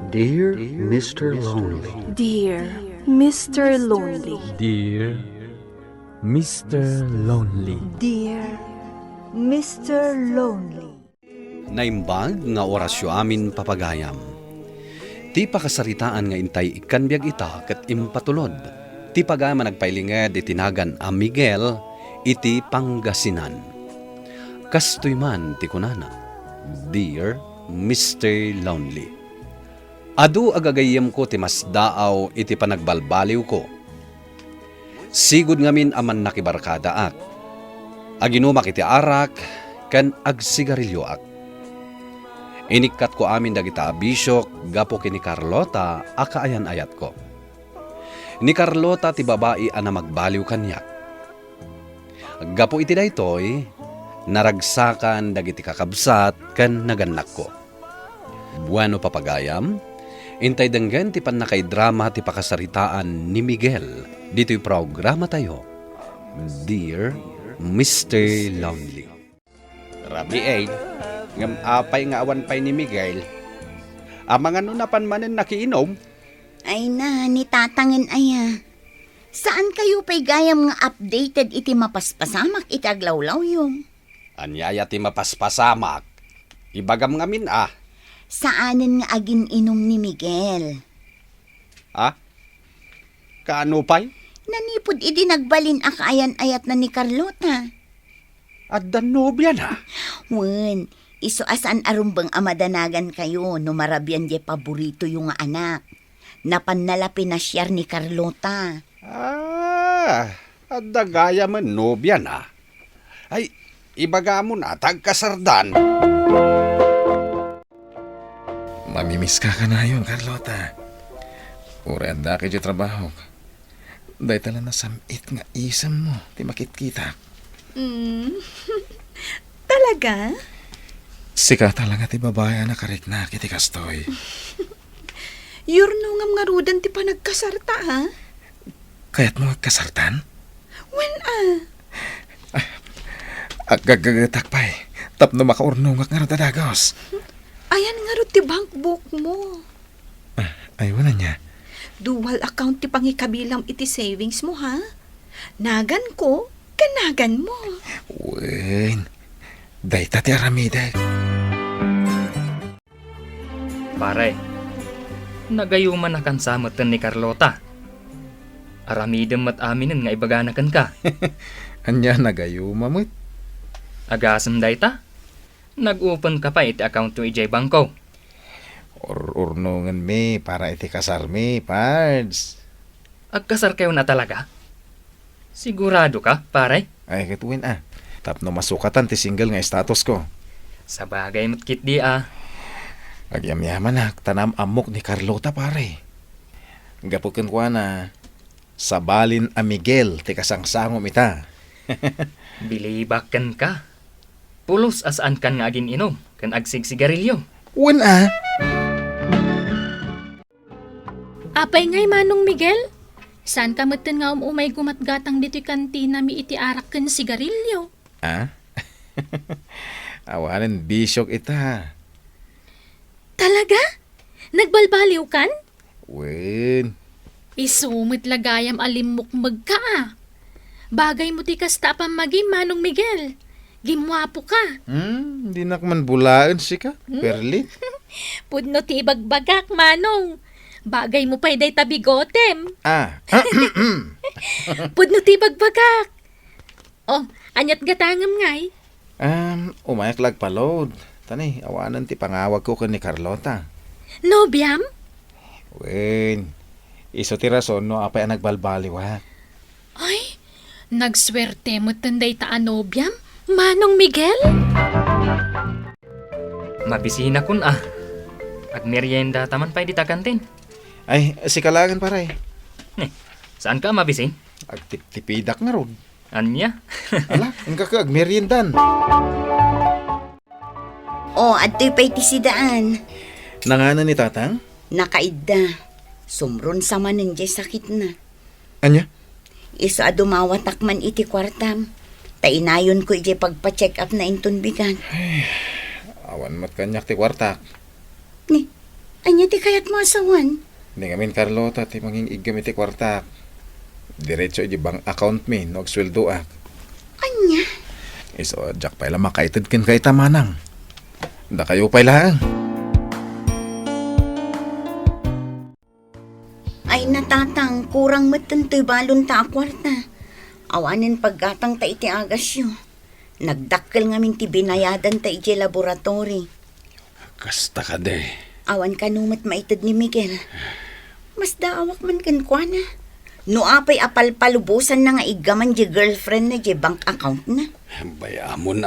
Dear Mr. Lonely. Dear Mr. Lonely. Dear Mr. Lonely. Dear Mr. Lonely. Naimbag nga orasyo amin papagayam. Ti pakasaritaan nga intay ikanbiag ita ket impatulod. Ti pagama nagpailinged itinagan a Miguel iti Pangasinan. Kastoy man ti kunana. Dear Mr. Lonely. Adu agagayam ko ti mas daaw iti panagbalbaliw ko. Sigud ngamin aman nakibarkada ak. Aginumak iti arak ken agsigarilyo ak. Inikat ko amin dagita abisyok gapo kini Carlota akaayan ayat ko. Ni Carlota ti babae ana magbaliw kanyak. Gapo iti daytoy naragsakan dagiti kakabsat ken naganak ko. Bueno papagayam, intay denggan ti panakay drama ti pakasaritaan ni Miguel dito'y programa tayo. Dear Mr. Lonely. Rabi aid, ngam apay nga awan pay ni Miguel. Amang ano napan manen nakiinom? Ay na, ni tatangan aya. Saan kayo pa'y gayam nga updated iti mapaspasamak iti aglawlaw yung? Anyaya ti mapaspasamak. Ibagam ngamin ah. Saanin nga agin inom ni Miguel? Ah? Kaano pay? Nanipod iti nagbalin akayan ayat na ni Carlota. At danobya na. Wen, iso asan arumbang amadanagan kayo no marabyan di paborito yung anak. Napanalapin na siyar ni Carlota. Ah, at dagaya man nobya na. Ay, ibaga mo na tagkasardan. Mamimiss ka na yun, Carlota. Urenda kayo trabaho. Dahil tala na samit nga isam mo. Di makit-kita. Talaga? Sika talaga ti babae na karik na kiti kastoy. Yurno ngam nga rudan ti panagkasarta, ha? Kaya't mo kasartan? When, Agagatak pa eh. Tapno makaurnungak nga dadagos. Ayan nga ro ti bank book mo. Ay, wala niya. Dual account ti pangikabilang iti savings mo, ha? Nagan ko, kanagan mo. Wen, day tati aramide. Pare, nagayuman na kan samatan ni Carlota. Aramidem mat aminin nga ibaganakan ka. Anya nagayuma mo. Agasam day ta? Nag-open ka pa iti account to ijay bangko. Urnungan me para iti kasar me, pards. Agkasar kayo na talaga? Sigurado ka, pare? Ay, katuwin Tapno masukatan ti single nga status ko. Sa bagay matkit di ah. Agyamyaman na, tanam amok ni Carlota, pare. Gapukin ko na, sabalin a Miguel, ti kasangsangom ita. Bilibakan ka. Pulos asaan kan nga agin inom, kan agsig sigarilyo. Wen Apay ngay Manong Miguel? Saan ka matin nga umay gumatgatang dito'y kantina mi iti arak ken sigarilyo? Awanan bisyok ita. Talaga? Nagbalbaliw kan? Wen. Isumit lagayam alimukmag ka Bagay mo ti kasta pamagi Manong Miguel. Gimwapo ka. Di nakman bulaan si ka, perlit. Pudno ti ibagbagak Manong. Bagay mo pa'y day tabigotem. Pudno ti bagbagak. Oh, anyat gatangam ngay. Umayak lagpalod. Tanay, awanan ti pangawag ko ni Carlota. No, Biam? Wen, iso ti rason no apay ang nagbalbaliw ha. Ay, nagswerte mo tanday taan no, Biam? Manong Miguel? Mabisina kun Agmerienda taman pa'y ditakantin. Ay, si kalagan pare. Saan ka mabisin? Agtip-tipidak na ron. Anya? Ala, ang kakag meriendan. Adto'y pa'y tisidaan. Nanganan ni tatang? Nakaidda. Sumron sa manin jay sakit na. Anya? Iso adumawatak man iti kwartam. Tainayon ko iti pagpa-check up na inton bigan. Awan mat kanyak ti kwartak. Ni, Anya ti kayat mo asawan? Hindi ngamin Carlota ti manging igam iti kwartak. Diretso iti bank account mi no agsweldo ak. Anya? Iso jak pa ila makaitid ken kay tamanang. Da kayo pa ilang. Ay natatang, kurang matuntoy balon ta akwarta. Awanin paggatang ta iti agasyo. Nagdakkel ngamin ti binayadan ta iti laboratory. Kasta ka de. Awan ka numat maitid ni Miguel. Mas daawak man kan kwa na. No apay apalpalubusan na nga igaman di girlfriend na di bank account na. Bayamon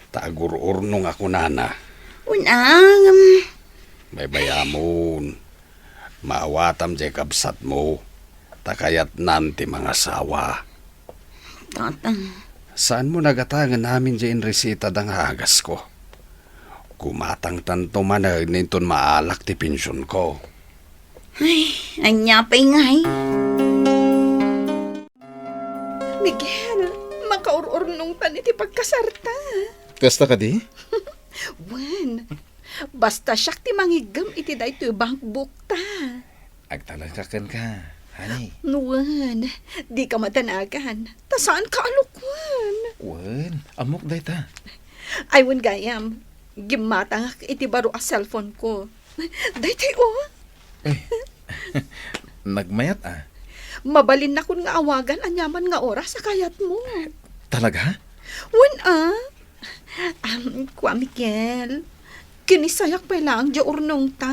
tagur-urnong ako nana. Unang, Bayamon. Maawatam di kabsat mo. Takayat nanti mga sawa. tatang, Saan mo nagatangan namin di resita dang hagas ko? Kumatang tanto man na ninton maalak ti pensyon ko. anya pa'y ngay. Miguel, makaururnong tan iti pagkasarta. Kasta ka di? Wan, basta siyak ti mangigam iti daytoy bank book ta. Agtalagkakan ka, honey. Nuwan, di ka matanagan. Ta saan ka alukwan? Wen, amok day ta. Aywan gayam, gimatang iti baro a cellphone ko. Daytoy Nagmayat mabalin na kun nga awagan anyaman nga oras sa kayat mo. Talaga? Wan Kwa Miguel, kinisayak pa lang di urnong ta.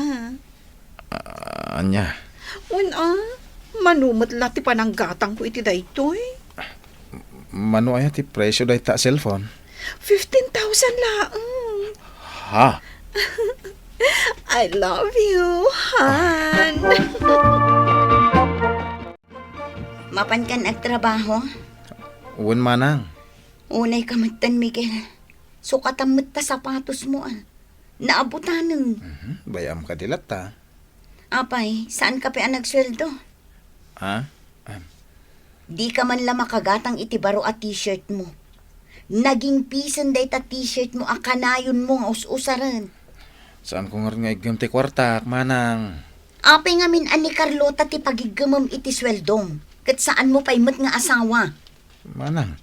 Anya, Wan manumot lati pananggatang ko iti daytoy. mano ay ti presyo day ta cellphone? 15,000 laang. Ha? I love you, Han. Mapan kan agtrabaho? Wen manang. Unay kamatan, Miguel. Sukatamot ta sapatos mo Naabutanan. Bayam ka dilat ta. Apay, saan ka pa nagsweldo? Ha? Di ka man lang makagatang itibaro at t-shirt mo. Naging pisan day ta t-shirt mo akanayon mo nga us-usaran. Saan ko nga igam ti kwartak, manang? Apay ngamin ani Carlota ti pagigamam iti sweldom. Kat saan mo paimat nga asawa. Manang?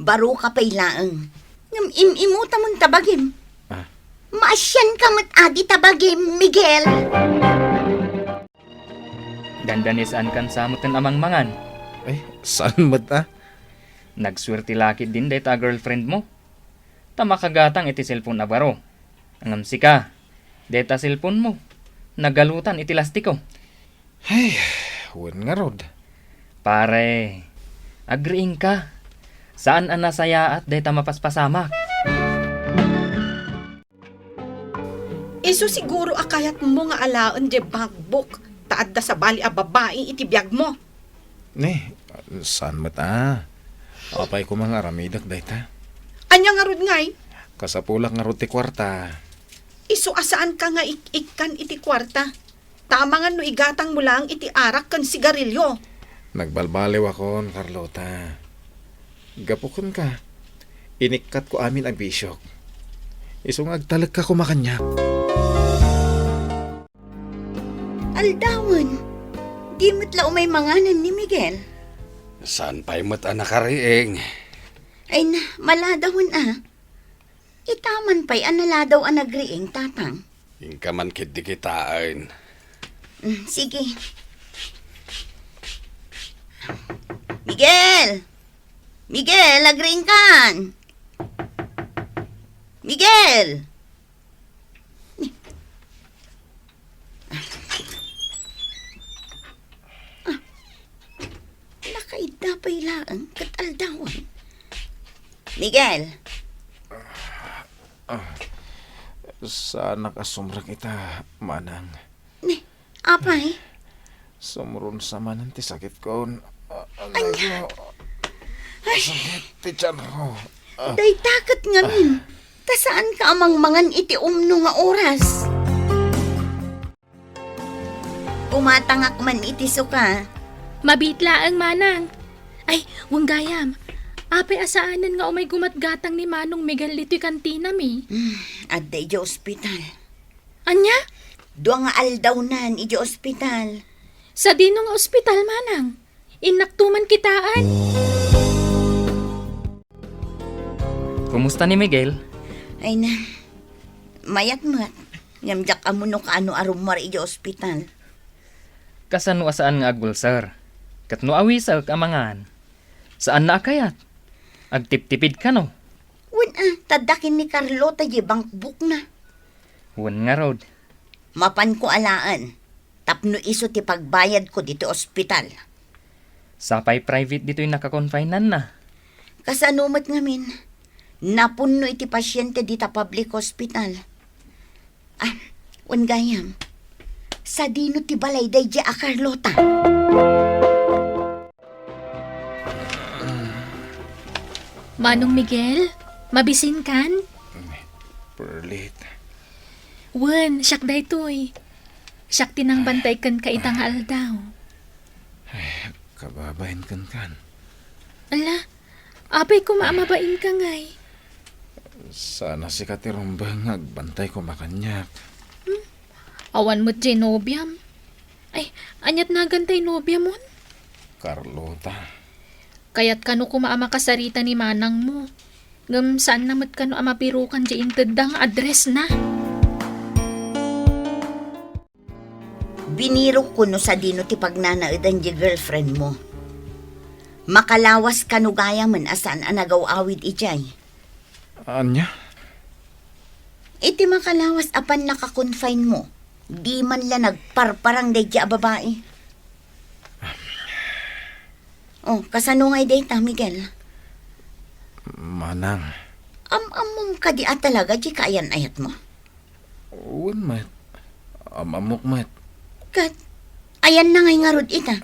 Baro ka pa'y laang. Ngam imuta mong tabagim. Maasyan ka mat adi tabagim, Miguel. Dandanisaan kan samutan amang mangan. Ay, saan mo ta? Nagswerte laki din day ta girlfriend mo. Tamakagatang iti cellphone abaro. Angamsi ka. Day ta cellphone mo. Nagalutan iti lastiko. Ay, wen nga rod. Pare, agreeing ka. Saan ang nasaya at day ta mapaspasamak? Iso siguro akayat mo nga alaon di bank book. Taad da sa bali a babae iti biyag mo. Ne, saan mo ta? Apay ko mga aramidak day ta. Anya nga rod ngay? Kasapulak nga rod ti kwarta. Iso asaan ka nga ikan iti kwarta. Tama nga no igatang mo lang iti arak kan sigarilyo. Nagbalbaliw akon, Carlota. Gapukon ka. Inikat ko amin ang bisyok. Isong agtalag ka kumakanyak. Aldawan, di mo't la umay manganan ni Miguel. Saan pa'y mata nakariing? Ay na, maladawon Itaman pa'y analadaw ang nagriing, tatang. Yung ka man kid di kitain. Sige. Miguel! Miguel, agriing kan! Miguel! Nakaida pa'y laang kataldawan. Miguel! Saan nakasumra kita, manang? Apay? Sumrun sa manan ti sakit ko. Anya! Sakit ti tiyan ko. Day takat ngamin. Ta saan ka amang mangan iti umno nga oras? Umatangak man iti suka. Mabitla ang manang. Ay, wanggayam. Apay asaanan nga umay gumatgatang ni Manong Miguel dito'y kantina mi. Aday di ospital. Anya? Dua nga aldaw nan, iti ospital. Sa dino nga ospital manang. Inaktuman kitaan. Kumusta ni Miguel? Ay na, mayat-mat. Ngamjak amuno ka ano arumar iti ospital. Kasano asaan nga agulsar? Kat no awisal kamangan. Saan na akayat? Agtip-tipid ka no? Wen tadakin ni Carlota di bankbook na. Wan nga rod. Mapan ko alaan. Tapno iso ti pagbayad ko dito ospital. Sapay private dito'y nakakonfinan na. Kasanumat ngamin, napunno iti pasyente dita public hospital. Wen gayam. Sa dino ti balay day di a Carlota. Manong Miguel, mabisin kan? Perlit. Wen, siyak day toy. Siyak tinang bantay kan ka itang aldaw. Kababain kan. Ala, apay ko maamabain ka ngay. Sana si Katirumbang agbantay ko makanyak. Awan mo't di nobyam. Ay, anyat nagantay nobya mon. Carlota. Kaya't kano kumaama kasarita ni manang mo. Ngam saan namat kano amapirukan di intedang address na. Biniro ko no sa dino ti pagnanaudan di girlfriend mo. Makalawas kano gaya man asan anagaw-awid ijay. Anya? Iti makalawas apan nakakonfine mo. Di man la nagparparang day di a babae. Kasano ngay day ta, Miguel? Manang. Amom ka di talaga di kaayan-ayat mo. Uwan mat. Amamok mat. Kat, ayan na ngay nga rod ita.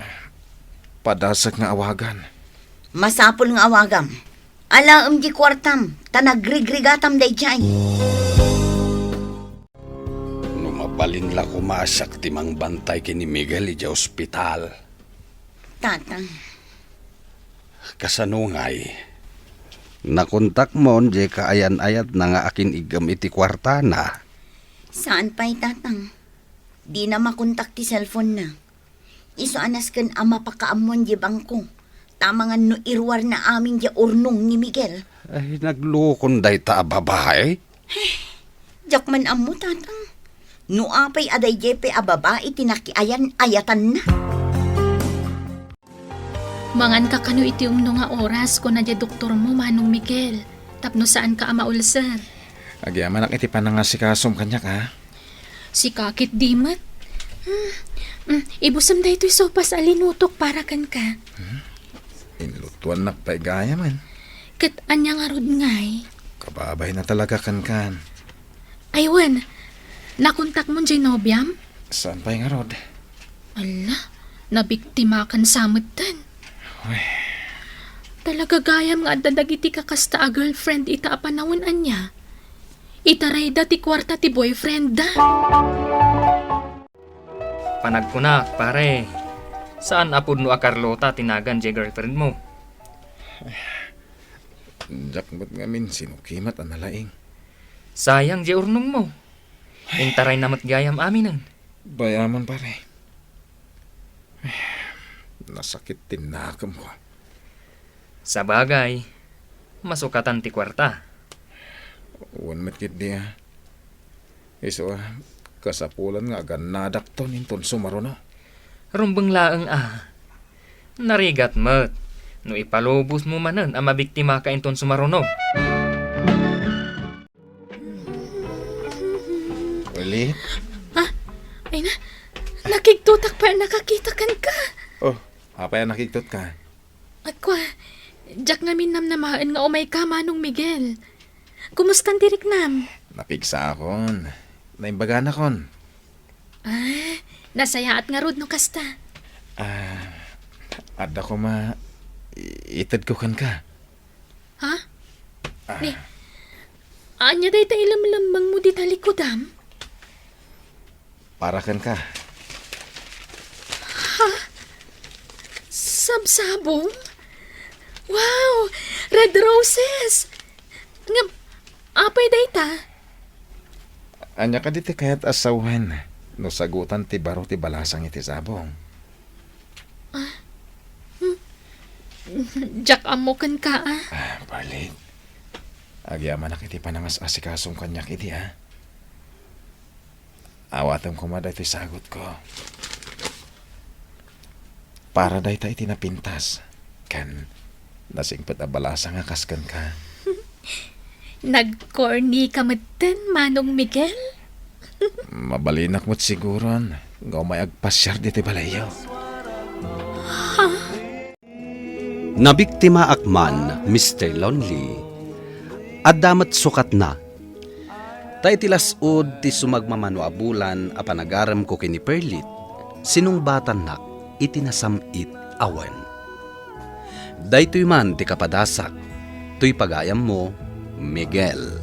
Padasak nga awagan. Masapol nga awagam. Alaam di kwartam, tanagrigrigatam day jay. Numabalin la kumasak timang bantay kini Miguel iti ospital. Tatang, Kasanungay. Nakontak mo di kaayan-ayat na nga akin igam iti kwarta na. saan pa'y tatang? Di na makontak ti cellphone na. Iso anas kan ama pakaamon di bangko. Tama nga no irwar na amin di urnong ni Miguel. Ay, naglukon day ta babae. Jak man amo tatang. No apay aday jepe a babae tinakiayan ayatan na. Mangan ka kano iti umno nga oras ko na di doktor mo, Manong Miguel. Tapno saan ka ama ulcer. Agyaman iti panangasikasom kanyak ha. Si kakit dimat. Ibusam da ito'y sopas alinutok para kan ka. Inlutuan na paigaya man. Kat anya nga rod ngay. Kababay na talaga kan. Aywan, nakontak mo dyan nobyam? Saan pa nga rod? Ala, nabiktima kan samutan. Talaga gayam nga dadagiti kakasta a girlfriend ita a panawon anya. Itaray da ti kwarta ti boyfriend da. Panagkunak, pare. Saan apod no a Carlota tinagan di girlfriend mo? Jak ba't ngamin sinukimat ang nalaing. Sayang di urnong mo. Intaray namat gayam aminan. Bayaman pare. Nasakit tinakam ko. Sa bagay, masukatan ti kwarta. Uwan matkit diya. Iso kasapulan nga ganadak to ninton sumaruno. Rumbang laeng Narigat mat. No ipalubos mo manan ang mabiktima ka inton sumaruno. Ulit? Ay na, nakigtutak pa nakakita kan ka. Oh, apa yan nakiktot ka? Akwa, jak namin namaan nga umay ka, Manong Miguel. Kumustan tirik nam? Napigsa akon. Naimbagan akon. Nasayaat nga rod no kasta. Ada ko itad ko kan ka. Ha? Ni, anya day ta ilam-lambang mo di talikudam? Para kan ka. Sabsabong? Wow! Red roses! Apay day ta? Anya ka diti kaya't asawan. No sagutan ti baro ti balasang iti sabong. Jack amokan ka Balit. Agyaman na kiti panangas asikasong kanyak iti Awatam ko maday ito'y sagot ko. Para day ta iti napintas. Kan, nasingpet na balasa nga kaskan ka. Nag-corny ka maten, Manong Miguel? Mabalinak mo't siguron. Ngaw may agpasyar diti balayaw. Nabiktima akman, Mr. Lonely. At damat sukat na. Tay tilasod ti sumagmamanuabulan a panagaram ko kini Perlit, sinungbatan nak itinasamit awan. Daytoy man ti kapadasak, tuy pagayam mo, Miguel.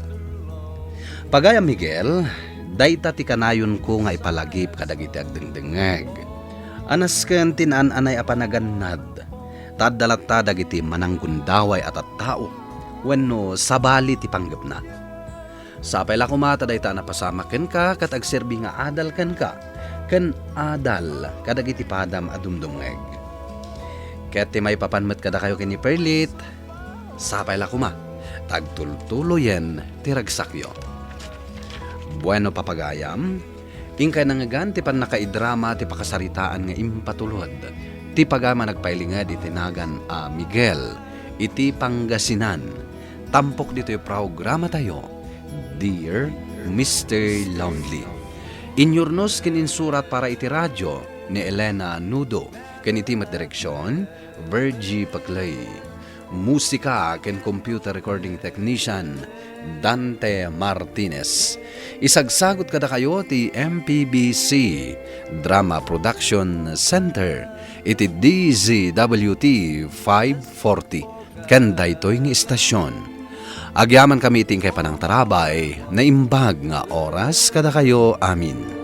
Pagayam Miguel, dayta ti kanayon ko nga ipalagip kadagiti agdengdengeg. Anas ken tinan-anay a panagannad, taddalat dagiti mananggundaway at tao, wenno sabali ti panggep na. Sapay la kumata dayta napasamaken ka kat agserbi nga adal ken ka, ken adal kadagiti padam a dumdumeg. Ket ti may papanmet kada kayo kini Perlit, sapay la kuma, tagtultuloyen ti ragsakyo. Bueno papagayam, ingkay nangagan ti pan nakaidrama ti pakasaritaan nga impatulod, ti pagama nagpailingad iti nagan a Miguel, iti Pangasinan. Tampok dito yung programa tayo, Dear Mr. Lonely. Inyurnos kininsurat para iti radyo ni Elena Nudo, ken iti direksyon, Virgie Paclay. Musika ken computer recording technician, Dante Martinez. Isagsagot kada kayo ti MPBC Drama Production Center, iti DZWT 540. Ken daytoy nga istasyon. Agyaman kami ting kay panang tarabay na imbag nga oras kada kayo amin.